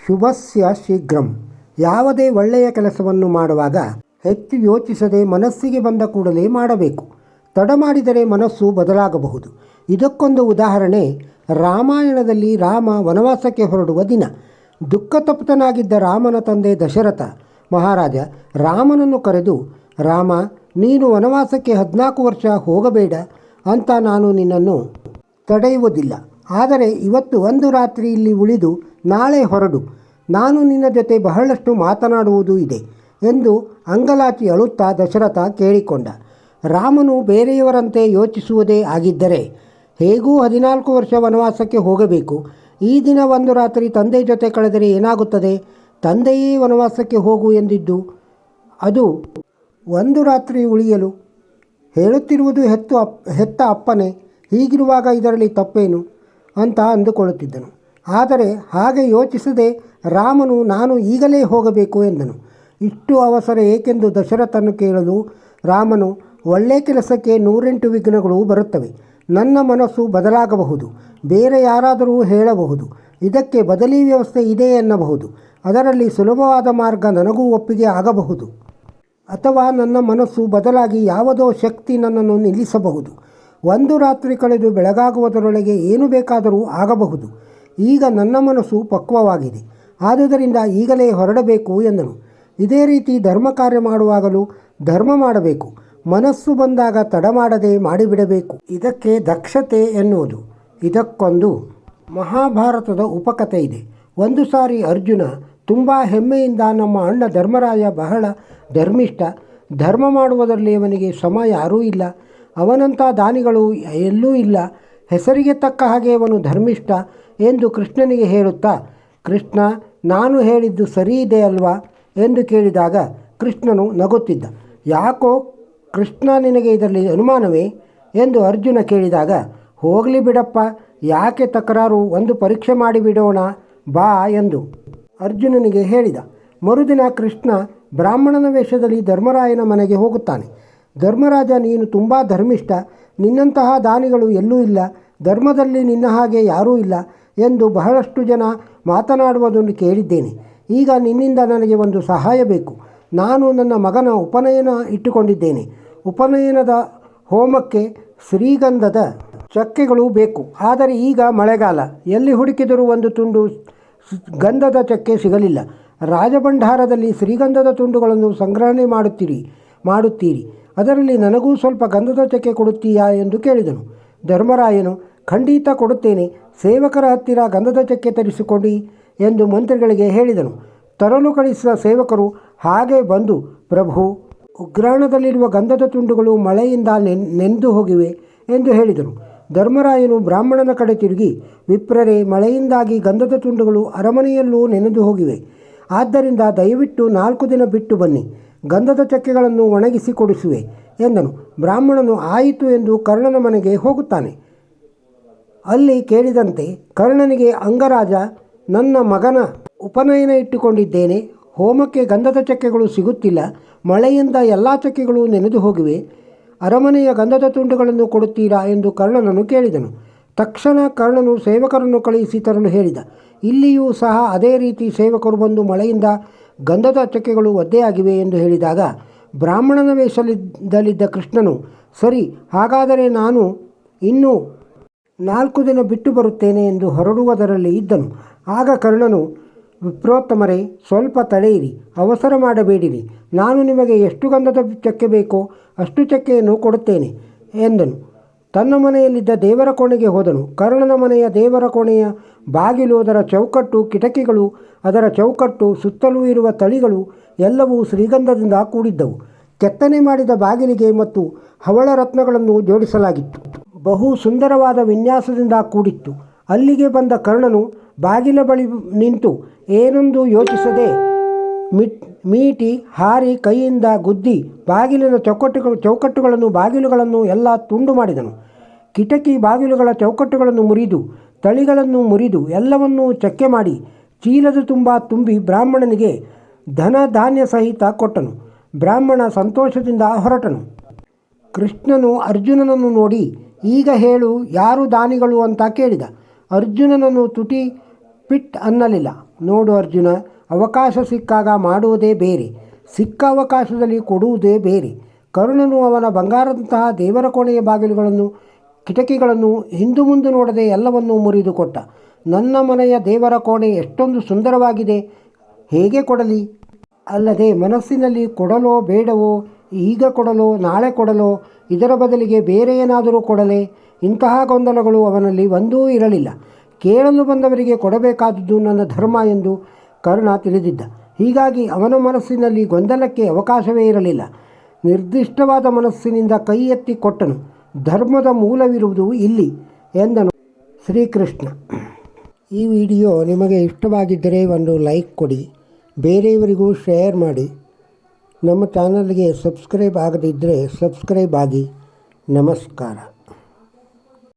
ಶುಭಸ್ಯ ಶೀಘ್ರಂ. ಯಾವುದೇ ಒಳ್ಳೆಯ ಕೆಲಸವನ್ನು ಮಾಡುವಾಗ ಹೆಚ್ಚು ಯೋಚಿಸದೆ ಮನಸ್ಸಿಗೆ ಬಂದ ಕೂಡಲೇ ಮಾಡಬೇಕು. ತಡ ಮಾಡಿದರೆ ಮನಸ್ಸು ಬದಲಾಗಬಹುದು. ಇದಕ್ಕೊಂದು ಉದಾಹರಣೆ ರಾಮಾಯಣದಲ್ಲಿ ರಾಮ ವನವಾಸಕ್ಕೆ ಹೊರಡುವ ದಿನ. ದುಃಖತಪ್ತನಾಗಿದ್ದ ರಾಮನ ತಂದೆ ದಶರಥ ಮಹಾರಾಜ ರಾಮನನ್ನು ಕರೆದು, ರಾಮ, ನೀನು ವನವಾಸಕ್ಕೆ 14 ವರ್ಷ ಹೋಗಬೇಡ ಅಂತ ನಾನು ನಿನ್ನನ್ನು ತಡೆಯುವುದಿಲ್ಲ. ಆದರೆ ಇವತ್ತು ಒಂದು ರಾತ್ರಿ ಇಲ್ಲಿ ಉಳಿದು ನಾಳೆ ಹೊರಡು. ನಾನು ನಿನ್ನ ಜೊತೆ ಬಹಳಷ್ಟು ಮಾತನಾಡುವುದು ಇದೆ ಎಂದು ಅಂಗಲಾಚಿ ಅಳುತ್ತಾ ದಶರಥ ಕೇಳಿಕೊಂಡ. ರಾಮನು ಬೇರೆಯವರಂತೆ ಯೋಚಿಸುವುದೇ ಆಗಿದ್ದರೆ ಹೇಗೂ 14 ವರ್ಷ ವನವಾಸಕ್ಕೆ ಹೋಗಬೇಕು. ಈ ದಿನ ಒಂದು ರಾತ್ರಿ ತಂದೆ ಜೊತೆ ಕಳೆದರೆ ಏನಾಗುತ್ತದೆ? ತಂದೆಯೇ ವನವಾಸಕ್ಕೆ ಹೋಗು ಎಂದಿದ್ದು ಅದು ಒಂದು ರಾತ್ರಿ ಉಳಿಯಲು ಹೇಳುತ್ತಿರುವುದು ಹೆತ್ತ ಅಪ್ಪನೇ. ಹೀಗಿರುವಾಗ ಇದರಲ್ಲಿ ತಪ್ಪೇನು ಅಂತ ಅಂದುಕೊಳ್ಳುತ್ತಿದ್ದನು. ಆದರೆ ಹಾಗೆ ಯೋಚಿಸದೆ ರಾಮನು, ನಾನು ಈಗಲೇ ಹೋಗಬೇಕು ಎಂದನು. ಇಷ್ಟು ಅವಸರ ಏಕೆಂದು ದಶರಥನು ಕೇಳಲು ರಾಮನು, ಒಳ್ಳೆಯ ಕೆಲಸಕ್ಕೆ 108 ವಿಘ್ನಗಳು ಬರುತ್ತವೆ. ನನ್ನ ಮನಸ್ಸು ಬದಲಾಗಬಹುದು, ಬೇರೆ ಯಾರಾದರೂ ಹೇಳಬಹುದು, ಇದಕ್ಕೆ ಬದಲಿ ವ್ಯವಸ್ಥೆ ಇದೆ ಎನ್ನಬಹುದು. ಅದರಲ್ಲಿ ಸುಲಭವಾದ ಮಾರ್ಗ ನನಗೂ ಒಪ್ಪಿಗೆ ಆಗಬಹುದು. ಅಥವಾ ನನ್ನ ಮನಸ್ಸು ಬದಲಾಗಿ ಯಾವುದೋ ಶಕ್ತಿ ನನ್ನನ್ನು ನಿಲ್ಲಿಸಬಹುದು. ಒಂದು ರಾತ್ರಿ ಕಳೆದು ಬೆಳಗಾಗುವುದರೊಳಗೆ ಏನು ಬೇಕಾದರೂ ಆಗಬಹುದು. ಈಗ ನನ್ನ ಮನಸ್ಸು ಪಕ್ವವಾಗಿದೆ, ಆದುದರಿಂದ ಈಗಲೇ ಹೊರಡಬೇಕು ಎಂದನು. ಇದೇ ರೀತಿ ಧರ್ಮ ಕಾರ್ಯ ಮಾಡುವಾಗಲೂ ಧರ್ಮ ಮಾಡಬೇಕು. ಮನಸ್ಸು ಬಂದಾಗ ತಡ ಮಾಡದೆ ಮಾಡಿಬಿಡಬೇಕು. ಇದಕ್ಕೆ ದಕ್ಷತೆ ಎನ್ನುವುದು. ಇದಕ್ಕೊಂದು ಮಹಾಭಾರತದ ಉಪಕಥೆ ಇದೆ. ಒಂದು ಸಾರಿ ಅರ್ಜುನ ತುಂಬ ಹೆಮ್ಮೆಯಿಂದ, ನಮ್ಮ ಅಣ್ಣ ಧರ್ಮರಾಯ ಬಹಳ ಧರ್ಮಿಷ್ಠ, ಧರ್ಮ ಮಾಡುವುದರಲ್ಲಿ ಅವನಿಗೆ ಸಮ ಯಾರೂ ಇಲ್ಲ, ಅವನಂಥ ದಾನಿಗಳು ಎಲ್ಲೂ ಇಲ್ಲ, ಹೆಸರಿಗೆ ತಕ್ಕ ಹಾಗೆ ಅವನು ಧರ್ಮಿಷ್ಠ ಎಂದು ಕೃಷ್ಣನಿಗೆ ಹೇಳುತ್ತಾ, ಕೃಷ್ಣ, ನಾನು ಹೇಳಿದ್ದು ಸರಿ ಇದೆ ಅಲ್ವಾ ಎಂದು ಕೇಳಿದಾಗ ಕೃಷ್ಣನು ನಗುತ್ತಿದ್ದ. ಯಾಕೋ ಕೃಷ್ಣ, ನಿನಗೆ ಇದರಲ್ಲಿ ಅನುಮಾನವೇ ಎಂದು ಅರ್ಜುನ ಕೇಳಿದಾಗ, ಹೋಗಲಿ ಬಿಡಪ್ಪ, ಯಾಕೆ ತಕರಾರು, ಒಂದು ಪರೀಕ್ಷೆ ಮಾಡಿಬಿಡೋಣ ಬಾ ಎಂದು ಅರ್ಜುನನಿಗೆ ಹೇಳಿದ. ಮರುದಿನ ಕೃಷ್ಣ ಬ್ರಾಹ್ಮಣನ ವೇಷದಲ್ಲಿ ಧರ್ಮರಾಯನ ಮನೆಗೆ ಹೋಗುತ್ತಾನೆ. ಧರ್ಮರಾಜ, ನೀನು ತುಂಬ ಧರ್ಮಿಷ್ಠ, ನಿನ್ನಂತಹ ದಾನಿಗಳು ಎಲ್ಲೂ ಇಲ್ಲ, ಧರ್ಮದಲ್ಲಿ ನಿನ್ನ ಹಾಗೆ ಯಾರೂ ಇಲ್ಲ ಎಂದು ಬಹಳಷ್ಟು ಜನ ಮಾತನಾಡುವುದನ್ನು ಕೇಳಿದ್ದೇನೆ. ಈಗ ನಿನ್ನಿಂದ ನನಗೆ ಒಂದು ಸಹಾಯ ಬೇಕು. ನಾನು ನನ್ನ ಮಗನ ಉಪನಯನ ಇಟ್ಟುಕೊಂಡಿದ್ದೇನೆ. ಉಪನಯನದ ಹೋಮಕ್ಕೆ ಶ್ರೀಗಂಧದ ಚಕ್ಕೆಗಳು ಬೇಕು. ಆದರೆ ಈಗ ಮಳೆಗಾಲ, ಎಲ್ಲಿ ಹುಡುಕಿದರೂ ಒಂದು ತುಂಡು ಗಂಧದ ಚಕ್ಕೆ ಸಿಗಲಿಲ್ಲ. ರಾಜಭಂಡಾರದಲ್ಲಿ ಶ್ರೀಗಂಧದ ತುಂಡುಗಳನ್ನು ಸಂಗ್ರಹಣೆ ಮಾಡುತ್ತೀರಿ, ಅದರಲ್ಲಿ ನನಗೂ ಸ್ವಲ್ಪ ಗಂಧದ ಚಕ್ಕೆ ಕೊಡುತ್ತೀಯಾ ಎಂದು ಕೇಳಿದನು. ಧರ್ಮರಾಯನು, ಖಂಡಿತ ಕೊಡುತ್ತೇನೆ, ಸೇವಕರ ಹತ್ತಿರ ಗಂಧದ ಚಕ್ಕೆ ತರಿಸಿಕೊಡಿ ಎಂದು ಮಂತ್ರಿಗಳಿಗೆ ಹೇಳಿದನು. ತರಲು ಕಳಿಸಿದ ಸೇವಕರು ಹಾಗೆ ಬಂದು, ಪ್ರಭು, ಉಗ್ರಾಣದಲ್ಲಿರುವ ಗಂಧದ ತುಂಡುಗಳು ಮಳೆಯಿಂದ ನೆಂದು ಹೋಗಿವೆ ಎಂದು ಹೇಳಿದರು. ಧರ್ಮರಾಯನು ಬ್ರಾಹ್ಮಣನ ಕಡೆ ತಿರುಗಿ, ವಿಪ್ರರೇ, ಮಳೆಯಿಂದಾಗಿ ಗಂಧದ ತುಂಡುಗಳು ಅರಮನೆಯಲ್ಲೂ ನೆನೆದು ಹೋಗಿವೆ. ಆದ್ದರಿಂದ ದಯವಿಟ್ಟು 4 ದಿನ ಬಿಟ್ಟು ಬನ್ನಿ, ಗಂಧದ ಚಕ್ಕೆಗಳನ್ನು ಒಣಗಿಸಿ ಕೊಡಿಸುವೆ ಎಂದನು. ಬ್ರಾಹ್ಮಣನು ಆಯಿತು ಎಂದು ಕರ್ಣನ ಮನೆಗೆ ಹೋಗುತ್ತಾನೆ. ಅಲ್ಲಿ ಕೇಳಿದಂತೆ ಕರ್ಣನಿಗೆ, ಅಂಗರಾಜ, ನನ್ನ ಮಗನ ಉಪನಯನ ಇಟ್ಟುಕೊಂಡಿದ್ದೇನೆ, ಹೋಮಕ್ಕೆ ಗಂಧದ ಚಕ್ಕೆಗಳು ಸಿಗುತ್ತಿಲ್ಲ, ಮಳೆಯಿಂದ ಎಲ್ಲ ಚಕ್ಕೆಗಳು ನೆನೆದು ಹೋಗಿವೆ, ಅರಮನೆಯ ಗಂಧದ ತುಂಡುಗಳನ್ನು ಕೊಡುತ್ತೀರಾ ಎಂದು ಕರ್ಣನನ್ನು ಕೇಳಿದನು. ತಕ್ಷಣ ಕರ್ಣನು ಸೇವಕರನ್ನು ಕಳುಹಿಸಿ ತರಲು ಹೇಳಿದ. ಇಲ್ಲಿಯೂ ಸಹ ಅದೇ ರೀತಿ ಸೇವಕರು ಬಂದು ಮಳೆಯಿಂದ ಗಂಧದ ಚಕ್ಕೆಗಳು ಒದ್ದೆಯಾಗಿವೆ ಎಂದು ಹೇಳಿದಾಗ ಬ್ರಾಹ್ಮಣನ ವೇಷದಲ್ಲಿದ್ದ ಕೃಷ್ಣನು, ಸರಿ, ಹಾಗಾದರೆ ನಾನು ಇನ್ನೂ 4 ದಿನ ಬಿಟ್ಟು ಬರುತ್ತೇನೆ ಎಂದು ಹೊರಡುವುದರಲ್ಲಿ ಇದ್ದನು. ಆಗ ಕರ್ಣನು, ವಿಪ್ರೋತ್ತಮರೇ, ಸ್ವಲ್ಪ ತಡೆಯಿರಿ, ಅವಸರ ಮಾಡಬೇಡಿರಿ, ನಾನು ನಿಮಗೆ ಎಷ್ಟು ಗಂಧದ ಚಕ್ಕೆ ಬೇಕೋ ಅಷ್ಟು ಚಕ್ಕೆಯನ್ನು ಕೊಡುತ್ತೇನೆ ಎಂದನು. ತನ್ನ ಮನೆಯಲ್ಲಿದ್ದ ದೇವರ ಕೋಣೆಗೆ ಹೋದನು. ಕರ್ಣನ ಮನೆಯ ದೇವರ ಕೋಣೆಯ ಬಾಗಿಲು, ಅದರ ಚೌಕಟ್ಟು, ಕಿಟಕಿಗಳು, ಅದರ ಚೌಕಟ್ಟು, ಸುತ್ತಲೂ ಇರುವ ತಳಿಗಳು ಎಲ್ಲವೂ ಶ್ರೀಗಂಧದಿಂದ ಕೂಡಿದ್ದವು. ಕೆತ್ತನೆ ಮಾಡಿದ ಬಾಗಿಲಿಗೆ ಮತ್ತು ಹವಳ ರತ್ನಗಳನ್ನು ಜೋಡಿಸಲಾಗಿತ್ತು. ಬಹು ಸುಂದರವಾದ ವಿನ್ಯಾಸದಿಂದ ಕೂಡಿತ್ತು. ಅಲ್ಲಿಗೆ ಬಂದ ಕರ್ಣನು ಬಾಗಿಲ ಬಳಿ ನಿಂತು ಏನೊಂದು ಯೋಚಿಸದೆ ಮೀಟಿ ಹಾರಿ ಕೈಯಿಂದ ಗುದ್ದಿ ಬಾಗಿಲಿನ ಚೌಕಟ್ಟುಗಳನ್ನು ಬಾಗಿಲುಗಳನ್ನು ಎಲ್ಲ ತುಂಡು ಮಾಡಿದನು. ಕಿಟಕಿ ಬಾಗಿಲುಗಳ ಚೌಕಟ್ಟುಗಳನ್ನು ಮುರಿದು, ತಳಿಗಳನ್ನು ಮುರಿದು ಎಲ್ಲವನ್ನೂ ಚಕ್ಕೆ ಮಾಡಿ ಚೀಲದ ತುಂಬ ತುಂಬಿ ಬ್ರಾಹ್ಮಣನಿಗೆ ಧನ ಧಾನ್ಯ ಸಹಿತ ಕೊಟ್ಟನು. ಬ್ರಾಹ್ಮಣ ಸಂತೋಷದಿಂದ ಹೊರಟನು. ಕೃಷ್ಣನು ಅರ್ಜುನನನ್ನು ನೋಡಿ, ಈಗ ಹೇಳು, ಯಾರು ದಾನಿಗಳು ಅಂತ ಕೇಳಿದ. ಅರ್ಜುನನನ್ನು ತುಟಿ ಪಿಟ್ ಅನ್ನಲಿಲ್ಲ. ನೋಡು ಅರ್ಜುನ, ಅವಕಾಶ ಸಿಕ್ಕಾಗ ಮಾಡುವುದೇ ಬೇರೆ, ಸಿಕ್ಕ ಅವಕಾಶದಲ್ಲಿ ಕೊಡುವುದೇ ಬೇರೆ. ಕರ್ಣನು ಅವನ ಬಂಗಾರದಂತಹ ದೇವರ ಕೋಣೆಯ ಬಾಗಿಲುಗಳನ್ನು ಕಿಟಕಿಗಳನ್ನು ಹಿಂದು ಮುಂದೆ ನೋಡದೆ ಎಲ್ಲವನ್ನೂ ಮುರಿದು ಕೊಟ್ಟ. ನನ್ನ ಮನೆಯ ದೇವರ ಕೋಣೆ ಎಷ್ಟೊಂದು ಸುಂದರವಾಗಿದೆ, ಹೇಗೆ ಕೊಡಲಿ? ಅಲ್ಲದೆ ಮನಸ್ಸಿನಲ್ಲಿ ಕೊಡಲೋ ಬೇಡವೋ, ಈಗ ಕೊಡಲೋ ನಾಳೆ ಕೊಡಲೋ, ಇದರ ಬದಲಿಗೆ ಬೇರೆ ಏನಾದರೂ ಕೊಡಲೇ? ಇಂತಹ ಗೊಂದಲಗಳು ಅವನಲ್ಲಿ ಒಂದೂ ಇರಲಿಲ್ಲ. ಕೇಳಲು ಬಂದವರಿಗೆ ಕೊಡಬೇಕಾದದ್ದು ನನ್ನ ಧರ್ಮ ಎಂದು ಕರ್ಣ ತಿಳಿದಿದ್ದ. ಹೀಗಾಗಿ ಅವನ ಮನಸ್ಸಿನಲ್ಲಿ ಗೊಂದಲಕ್ಕೆ ಅವಕಾಶವೇ ಇರಲಿಲ್ಲ. ನಿರ್ದಿಷ್ಟವಾದ ಮನಸ್ಸಿನಿಂದ ಕೈ ಎತ್ತಿ ಕೊಟ್ಟನು. ಧರ್ಮದ ಮೂಲವಿರುವುದು ಇಲ್ಲಿ ಎಂದನು ಶ್ರೀಕೃಷ್ಣ. ಈ ವಿಡಿಯೋ ನಿಮಗೆ ಇಷ್ಟವಾಗಿದ್ದರೆ ಒಂದು ಲೈಕ್ ಕೊಡಿ, ಬೇರೆಯವರಿಗೂ ಶೇರ್ ಮಾಡಿ. ನಮ್ಮ ಚಾನಲ್ಗೆ ಸಬ್ಸ್ಕ್ರೈಬ್ ಆಗದಿದ್ದರೆ ಸಬ್ಸ್ಕ್ರೈಬ್ ಆಗಿ. ನಮಸ್ಕಾರ.